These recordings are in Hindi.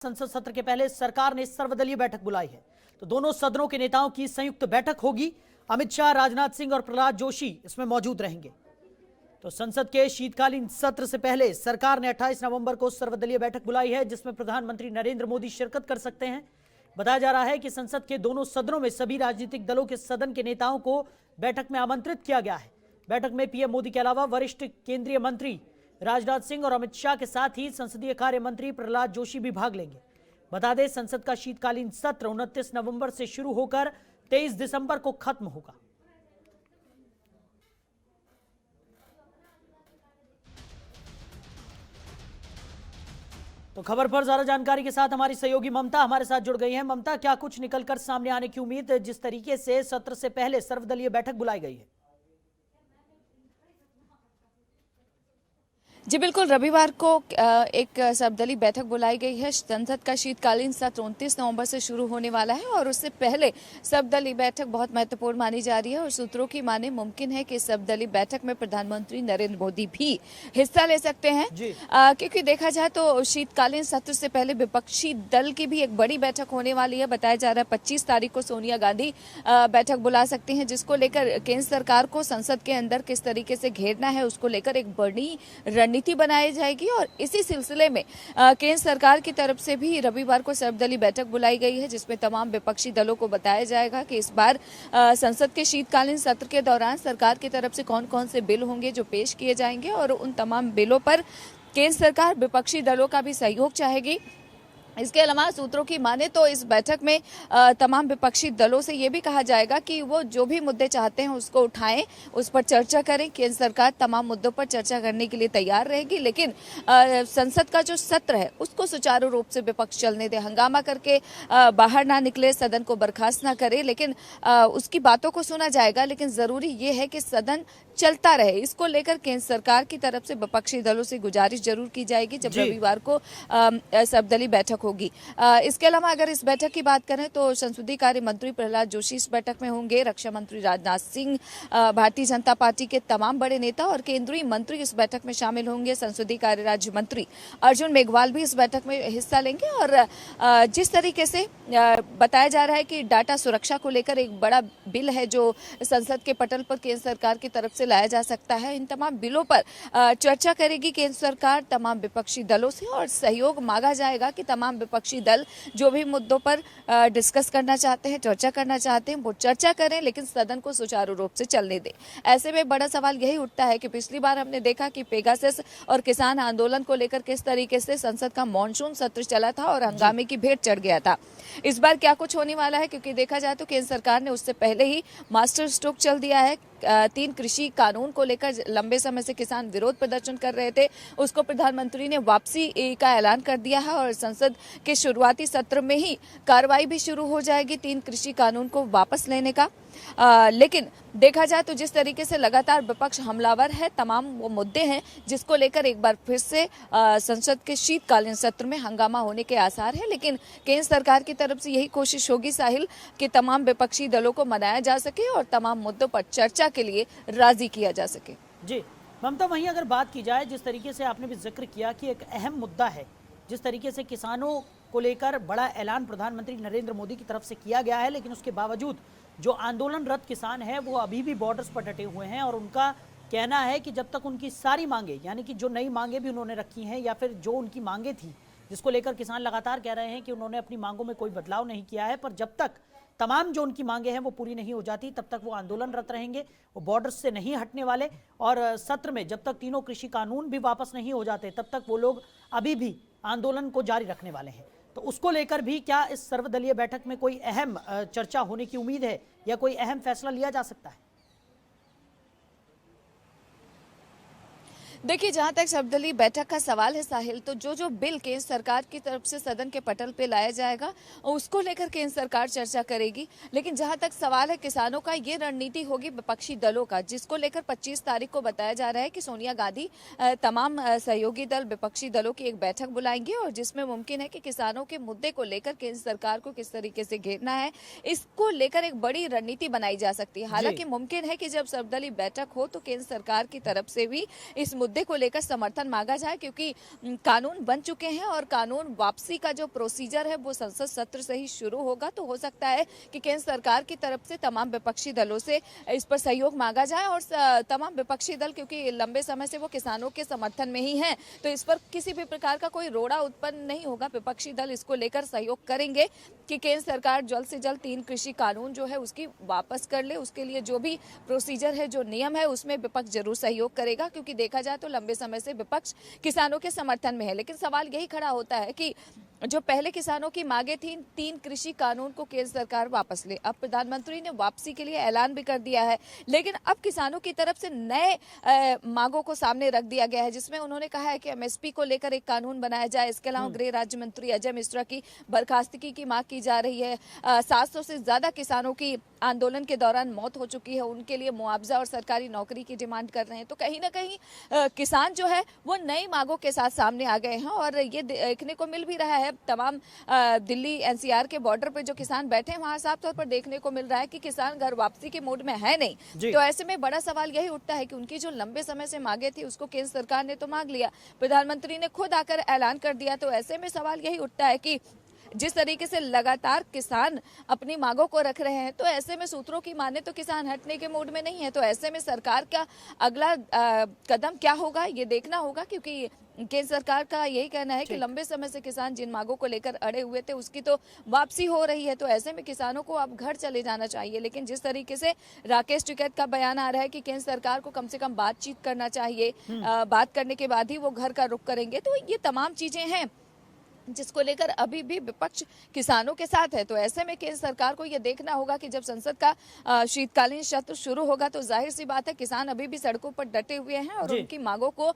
संसद सत्र के पहले सरकार ने सर्वदलीय बैठक बुलाई है। तो दोनों सदनों के नेताओं की संयुक्त बैठक होगी। अमित शाह, राजनाथ सिंह और प्रहलाद जोशी इसमें मौजूद रहेंगे। तो संसद के शीतकालीन सत्र से पहले सरकार ने 28 नवंबर को सर्वदलीय बैठक बुलाई है, जिसमें प्रधानमंत्री नरेंद्र मोदी शिरकत कर सकते हैं। बताया जा रहा है कि संसद के दोनों सदनों में सभी राजनीतिक दलों के सदन के नेताओं को बैठक में आमंत्रित किया गया है। बैठक में पीएम मोदी के अलावा वरिष्ठ केंद्रीय मंत्री राजनाथ सिंह और अमित शाह के साथ ही संसदीय कार्य मंत्री प्रहलाद जोशी भी भाग लेंगे। बता दें, संसद का शीतकालीन सत्र 29 नवंबर से शुरू होकर 23 दिसंबर को खत्म होगा। तो खबर पर ज्यादा जानकारी के साथ हमारी सहयोगी ममता हमारे साथ जुड़ गई है। ममता, क्या कुछ निकलकर सामने आने की उम्मीद जिस तरीके से सत्र से पहले सर्वदलीय बैठक बुलाई गई है? जी बिल्कुल, रविवार को एक सर्वदलीय बैठक बुलाई गई है। संसद का शीतकालीन सत्र 29 नवंबर से शुरू होने वाला है और उससे पहले सर्वदलीय बैठक बहुत महत्वपूर्ण मानी जा रही है और सूत्रों की माने मुमकिन है कि सर्वदलीय बैठक में प्रधानमंत्री नरेंद्र मोदी भी हिस्सा ले सकते हैं। क्योंकि देखा जाए तो शीतकालीन सत्र से पहले विपक्षी दल की भी एक बड़ी बैठक होने वाली है। बताया जा रहा है 25 तारीख को सोनिया गांधी बैठक बुला सकती हैं, जिसको लेकर केंद्र सरकार को संसद के अंदर किस तरीके से घेरना है उसको लेकर एक बड़ी रणनीति बनाई जाएगी। और इसी सिलसिले में केंद्र सरकार की तरफ से भी रविवार को सर्वदलीय बैठक बुलाई गई है, जिसमें तमाम विपक्षी दलों को बताया जाएगा कि इस बार संसद के शीतकालीन सत्र के दौरान सरकार की तरफ से कौन कौन से बिल होंगे जो पेश किए जाएंगे और उन तमाम बिलों पर केंद्र सरकार विपक्षी दलों का भी सहयोग चाहेगी। इसके अलावा सूत्रों की माने तो इस बैठक में तमाम विपक्षी दलों से ये भी कहा जाएगा कि वो जो भी मुद्दे चाहते हैं उसको उठाएं, उस पर चर्चा करें। केंद्र सरकार तमाम मुद्दों पर चर्चा करने के लिए तैयार रहेगी, लेकिन संसद का जो सत्र है उसको सुचारू रूप से विपक्ष चलने दे, हंगामा करके बाहर ना निकले, सदन को बर्खास्त ना करे, लेकिन उसकी बातों को सुना जाएगा। लेकिन जरूरी ये है कि सदन चलता रहे। इसको लेकर केंद्र सरकार की तरफ से विपक्षी दलों से गुजारिश जरूर की जाएगी जब रविवार को सर्वदलीय बैठक होगी। इसके अलावा अगर इस बैठक की बात करें तो संसदीय कार्य मंत्री प्रहलाद जोशी इस बैठक में होंगे, रक्षा मंत्री राजनाथ सिंह, भारतीय जनता पार्टी के तमाम बड़े नेता और केंद्रीय मंत्री इस बैठक में शामिल होंगे। संसदीय कार्य राज्य मंत्री अर्जुन मेघवाल भी इस बैठक में हिस्सा लेंगे। और जिस तरीके से बताया जा रहा है कि डाटा सुरक्षा को लेकर एक बड़ा बिल है जो संसद के पटल पर केंद्र सरकार की तरफ से लाया जा सकता है, इन तमाम बिलों पर चर्चा करेगी केंद्र सरकार तमाम विपक्षी दलों से और सहयोग मांगा जाएगा कि तमाम विपक्षी दल जो भी मुद्दों पर डिस्कस करना चाहते हैं, चर्चा करना चाहते हैं, वो चर्चा करें, लेकिन सदन को सुचारू रूप से चलने दें। ऐसे में बड़ा सवाल यही उठता है कि पिछली बार हमने देखा कि पेगासस और किसान आंदोलन को लेकर किस तरीके से संसद का मॉनसून सत्र चला था और हंगामे की भेंट चढ़ गया था। इस बार क्या कुछ होने वाला है, क्योंकि देखा जाए तो केंद्र सरकार ने उससे पहले ही मास्टर स्ट्रोक चल दिया है। 3 कृषि कानून को लेकर लंबे समय से किसान विरोध प्रदर्शन कर रहे थे, उसको प्रधानमंत्री ने वापसी का ऐलान कर दिया है और संसद के शुरुआती सत्र में ही कार्रवाई भी शुरू हो जाएगी 3 कृषि कानून को वापस लेने का। लेकिन देखा जाए तो जिस तरीके से लगातार विपक्ष हमलावर है, तमाम वो मुद्दे हैं जिसको लेकर एक बार फिर से संसद के शीतकालीन सत्र में हंगामा होने के आसार हैं। लेकिन केंद्र सरकार की तरफ से यही कोशिश होगी साहिल कि तमाम विपक्षी दलों को मनाया जा सके और तमाम मुद्दों पर चर्चा के लिए राजी किया जा सके। जी ममता, वहीं अगर बात की जाए, जिस तरीके से आपने भी जिक्र किया कि एक अहम मुद्दा है, जिस तरीके से किसानों को लेकर बड़ा ऐलान प्रधानमंत्री नरेंद्र मोदी की तरफ से किया गया है, लेकिन उसके बावजूद जो आंदोलनरत किसान हैं वो अभी भी बॉर्डर्स पर डटे हुए हैं और उनका कहना है कि जब तक उनकी सारी मांगे, यानी कि जो नई मांगे भी उन्होंने रखी हैं या फिर जो उनकी मांगे थी, जिसको लेकर किसान लगातार कह रहे हैं कि उन्होंने अपनी मांगों में कोई बदलाव नहीं किया है, पर जब तक तमाम जो उनकी मांगे हैं वो पूरी नहीं हो जाती तब तक वो आंदोलनरत रहेंगे, वो बॉर्डर से नहीं हटने वाले। और सत्र में जब तक तीनों कृषि कानून भी वापस नहीं हो जाते तब तक वो लोग अभी भी आंदोलन को जारी रखने वाले हैं। तो उसको लेकर भी क्या इस सर्वदलीय बैठक में कोई अहम चर्चा होने की उम्मीद है या कोई अहम फैसला लिया जा सकता है? देखिए, जहां तक सर्वदलीय बैठक का सवाल है साहिल, तो जो बिल केंद्र सरकार की तरफ से सदन के पटल पे लाया जाएगा उसको लेकर केंद्र सरकार चर्चा करेगी। लेकिन जहां तक सवाल है किसानों का, ये रणनीति होगी विपक्षी दलों का, जिसको लेकर 25 तारीख को बताया जा रहा है कि सोनिया गांधी तमाम सहयोगी दल विपक्षी दलों की एक बैठक बुलाएंगे और जिसमें मुमकिन है कि किसानों के मुद्दे को लेकर केंद्र सरकार को किस तरीके से घेरना है, इसको लेकर एक बड़ी रणनीति बनाई जा सकती है। हालांकि मुमकिन है कि जब सर्वदलीय बैठक हो तो केंद्र सरकार की तरफ से भी इस मुद्दे को लेकर समर्थन मांगा जाए, क्योंकि कानून बन चुके हैं और कानून वापसी का जो प्रोसीजर है वो संसद सत्र से ही शुरू होगा। तो हो सकता है कि केंद्र सरकार की तरफ से तमाम विपक्षी दलों से इस पर सहयोग मांगा जाए, और तमाम विपक्षी दल क्योंकि लंबे समय से वो किसानों के समर्थन में ही हैं, तो इस पर किसी भी प्रकार का कोई रोड़ा उत्पन्न नहीं होगा। विपक्षी दल इसको लेकर सहयोग करेंगे कि केंद्र सरकार जल्द से जल्द 3 कृषि कानून जो है उसकी वापस कर ले। उसके लिए जो भी प्रोसीजर है, जो नियम है, उसमें विपक्ष जरूर सहयोग करेगा, क्योंकि देखा जाए तो लंबे समय से विपक्ष किसानों के समर्थन में है। लेकिन सवाल यही खड़ा होता है कि जो पहले किसानों की मांगे थी, 3 कृषि कानून को केंद्र सरकार वापस ले। अब प्रधानमंत्री ने वापसी के लिए ऐलान भी कर दिया है, लेकिन अब किसानों की तरफ से नए मांगों को सामने रख दिया गया है, जिसमें उन्होंने कहा है कि एमएसपी को लेकर एक कानून बनाया जाए। इसके अलावा गृह राज्य मंत्री अजय मिश्रा की बर्खास्तगी की मांग की जा रही है। 700 से ज्यादा किसानों की आंदोलन के दौरान मौत हो चुकी है, उनके लिए मुआवजा और सरकारी नौकरी की डिमांड कर रहे हैं। तो कहीं ना कहीं किसान जो है वो नई मांगों के साथ सामने आ गए हैं, और ये देखने को मिल भी रहा है। तमाम दिल्ली एनसीआर के बॉर्डर पे जो किसान बैठे हैं, वहां साफ तौर पर देखने को मिल रहा है कि किसान घर वापसी के मूड में है नहीं। तो ऐसे में बड़ा सवाल यही उठता है कि उनकी जो लंबे समय से मांगे थी उसको केंद्र सरकार ने तो मांग लिया, प्रधानमंत्री ने खुद आकर ऐलान कर दिया। तो ऐसे में सवाल यही उठता है कि जिस तरीके से लगातार किसान अपनी मांगों को रख रहे हैं, तो ऐसे में सूत्रों की माने तो किसान हटने के मूड में नहीं है। तो ऐसे में सरकार का अगला कदम क्या होगा ये देखना होगा, क्योंकि केंद्र सरकार का यही कहना है कि लंबे समय से किसान जिन मांगों को लेकर अड़े हुए थे उसकी तो वापसी हो रही है। तो ऐसे में किसानों को अब घर चले जाना चाहिए। लेकिन जिस तरीके से राकेश टिकैत का बयान आ रहा है कि केंद्र सरकार को कम से कम बातचीत करना चाहिए, बात करने के बाद ही वो घर का रुख करेंगे, तो ये तमाम चीजें हैं जिसको लेकर अभी भी विपक्ष किसानों के साथ है। तो ऐसे में केंद्र सरकार को यह देखना होगा कि जब संसद का शीतकालीन सत्र शुरू होगा तो जाहिर सी बात है किसान अभी भी सड़कों पर डटे हुए हैं और उनकी मांगों को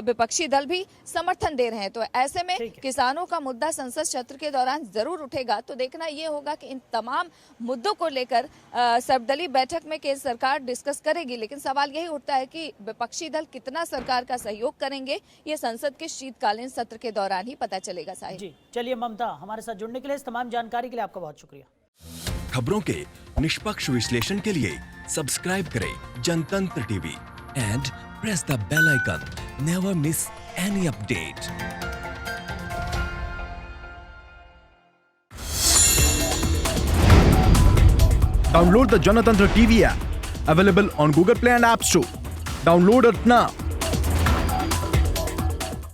विपक्षी दल भी समर्थन दे रहे हैं। तो ऐसे में किसानों का मुद्दा संसद सत्र के दौरान जरूर उठेगा। तो देखना यह होगा कि इन तमाम मुद्दों को लेकर सर्वदलीय बैठक में केंद्र सरकार डिस्कस करेगी। लेकिन सवाल यही उठता है कि विपक्षी दल कितना सरकार का सहयोग करेंगे, ये संसद के शीतकालीन सत्र के दौरान ही पता चलेगा। जी चलिए ममता, हमारे साथ जुड़ने के लिए, इस तमाम जानकारी के लिए आपका बहुत शुक्रिया। खबरों के निष्पक्ष विश्लेषण के लिए सब्सक्राइब करें Janatantra TV and press the bell icon. Never miss any update. Download the Janatantra TV app, available on Google Play and App Store. Download it now.